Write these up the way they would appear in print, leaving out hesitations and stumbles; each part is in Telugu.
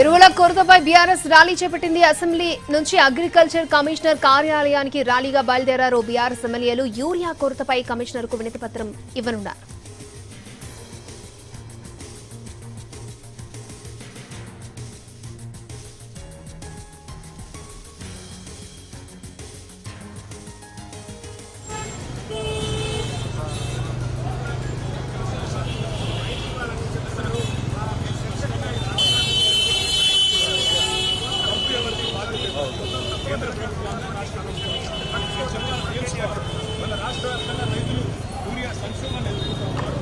ఎరువుల కొరతపై బీఆర్ఎస్ ర్యాలీ చేపట్టింది. అసెంబ్లీ నుంచి అగ్రికల్చర్ కమిషనర్ కార్యాలయానికి ర్యాలీగా బయలుదేరారు బీఆర్ఎస్ ఎమ్మెల్యేలు. యూరియా కొరతపై కమిషనర్ కు వినతి పత్రం ఇవ్వనున్నారు. మన రాష్ట్ర వ్యాప్తంగా రైతులు యూరియా సంక్షోభాన్ని ఎదుర్కొంటున్నారు.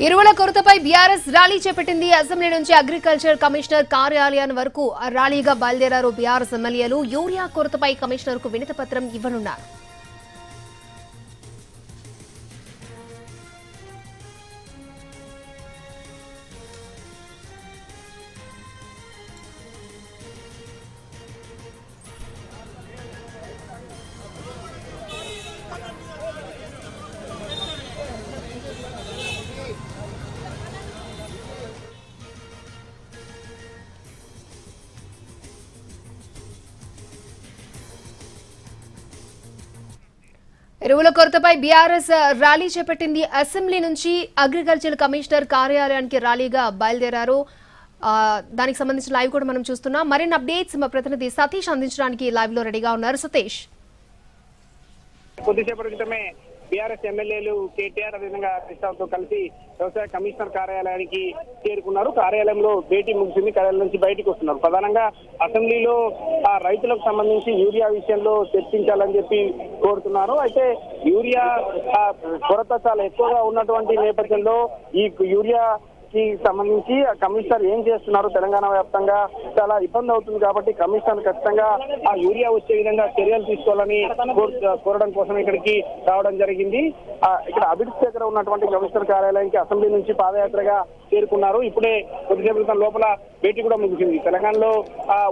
ఎరువుల కొరతపై బీఆర్ఎస్ ర్యాలీ చేపట్టింది. అసెంబ్లీ నుంచి అగ్రికల్చర్ కమిషనర్ కార్యాలయం వరకు ర్యాలీగా బయలుదేరారు బీఆర్ఎస్ ఎమ్మెల్యేలు. యూరియా కొరతపై కమిషనర్ కు వినతి పత్రం ఇవ్వనున్నారు. ఎరువుల కొరతపై బీఆర్ఎస్ ర్యాలీ చేపట్టింది. అసెంబ్లీ నుంచి అగ్రికల్చర్ కమిషనర్ కార్యాలయానికి ర్యాలీగా బయలుదేరారు. దానికి సంబంధించిన లైవ్ కూడా మనం చూస్తున్నాం. మరిన్ని అప్డేట్స్ మా ప్రతినిధి సతీష్ అందించడానికి లైవ్ లో రెడీగా ఉన్నారు. సతీష్, కొద్దిసేపటి క్రితమే బీఆర్ఎస్ ఎమ్మెల్యేలు కేటీఆర్ అదేవిధంగా కృష్ణతో కలిసి వ్యవసాయ కమిషనర్ కార్యాలయానికి చేరుకున్నారు. కార్యాలయంలో భేటీ ముగిసింది. కార్యాలయం నుంచి బయటకు వస్తున్నారు. ప్రధానంగా అసెంబ్లీలో రైతులకు సంబంధించి యూరియా విషయంలో చర్చించాలని చెప్పి కోరుతున్నారు. అయితే యూరియా కొరత చాలా ఎక్కువగా ఉన్నటువంటి నేపథ్యంలో ఈ యూరియా కి సంబంధించి కమిషనర్ ఏం చేస్తున్నారు, తెలంగాణ వ్యాప్తంగా చాలా ఇబ్బంది అవుతుంది కాబట్టి కమిషనర్ ఖచ్చితంగా ఆ యూరియా వచ్చే విధంగా చర్యలు తీసుకోవాలని కోరడం కోసం ఇక్కడికి రావడం జరిగింది. ఇక్కడ అభివృద్ధి దగ్గర ఉన్నటువంటి కమిషనర్ కార్యాలయానికి అసెంబ్లీ నుంచి పాదయాత్రగా చేరుకున్నారు. ఇప్పుడే కొద్దిసేపు క్రితం లోపల భేటీ కూడా ముగిసింది. తెలంగాణలో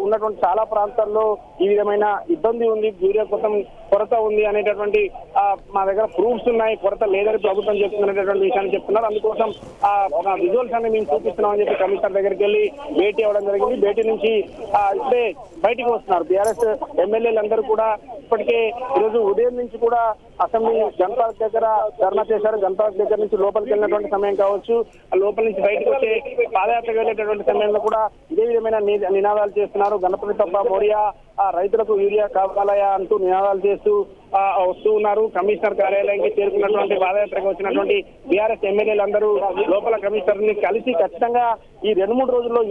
ఉన్నటువంటి చాలా ప్రాంతాల్లో ఈ విధమైన ఇబ్బంది ఉంది, యూరియా కోసం కొరత ఉంది అనేటటువంటి మా దగ్గర ప్రూఫ్స్ ఉన్నాయి, కొరత లేదని ప్రభుత్వం చెప్తున్నటువంటి విషయాన్ని చెప్తున్నారు. అందుకోసం విజువల్స్ అన్ని మేము చూపిస్తున్నామని చెప్పి కమిషనర్ దగ్గరికి వెళ్ళి భేటీ అవ్వడం జరిగింది. భేటీ నుంచి ఇప్పుడే బయటికి వస్తున్నారు. బీఆర్ఎస్ ఎమ్మెల్యేలందరూ కూడా ఇప్పటికే ఈరోజు ఉదయం నుంచి కూడా అసెంబ్లీ జనపార్క్ దగ్గర ధర్నా చేశారు. జనపార్క్ దగ్గర నుంచి లోపలికి వెళ్ళినటువంటి సమయం కావచ్చు, లోపల నుంచి బయటకు వచ్చే పాదయాత్రకు వెళ్ళేటటువంటి సమయంలో కూడా ఇదే విధమైన నినాదాలు చేస్తున్నారు. గణపతి తప్ప మోరియా రైతులకు యూరియా కావాలయా అంటూ నినాదాలు చేస్తూ వస్తూ ఉన్నారు. కమిషనర్ కార్యాలయానికి చేరుకున్నటువంటి పాదయాత్రకు వచ్చినటువంటి బీఆర్ఎస్ ఎమ్మెల్యేలందరూ లోపల కమిషనర్ ని కలిసి ఖచ్చితంగా ఈ 2-3 రోజుల్లో